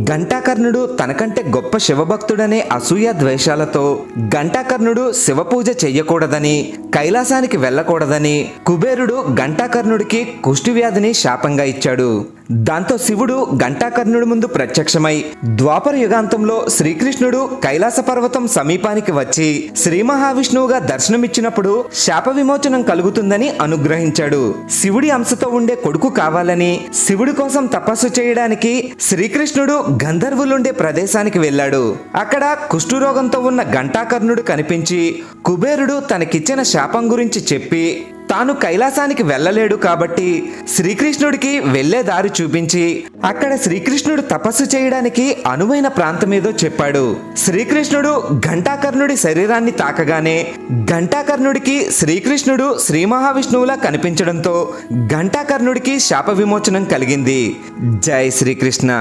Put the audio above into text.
ఘంటాకర్ణుడు తనకంటే గొప్ప శివభక్తుడనే అసూయ ద్వేషాలతో ఘంటాకర్ణుడు శివపూజ చెయ్యకూడదని, కైలాసానికి వెళ్ళకూడదని కుబేరుడు ఘంటాకర్ణుడికి కుష్ఠవ్యాధిని శాపంగా ఇచ్చాడు. దాంతో శివుడు ఘంటాకర్ణుడి ముందు ప్రత్యక్షమై ద్వాపర యుగాంతంలో శ్రీకృష్ణుడు కైలాస పర్వతం సమీపానికి వచ్చి శ్రీ మహావిష్ణువుగా దర్శనమిచ్చినప్పుడు శాప విమోచనం కలుగుతుందని అనుగ్రహించాడు. శివుడి అంశతో ఉండే కొడుకు కావాలని శివుడి కోసం తపస్సు చేయడానికి శ్రీకృష్ణుడు గంధర్వులుండే ప్రదేశానికి వెళ్ళాడు. అక్కడ కుష్ఠరోగంతో ఉన్న ఘంటాకర్ణుడు కనిపించి కుబేరుడు తనకిచ్చిన శాపం గురించి చెప్పి తాను కైలాసానికి వెళ్ళలేడు కాబట్టి శ్రీకృష్ణుడికి వెళ్లే దారి చూపించి అక్కడ శ్రీకృష్ణుడు తపస్సు చేయడానికి అనువైన ప్రాంతమేదో చెప్పాడు. శ్రీకృష్ణుడు ఘంటాకర్ణుడి శరీరాన్ని తాకగానే ఘంటాకర్ణుడికి శ్రీకృష్ణుడు శ్రీ మహావిష్ణువులా కనిపించడంతో ఘంటాకర్ణుడికి శాప విమోచనం కలిగింది. జై శ్రీకృష్ణ.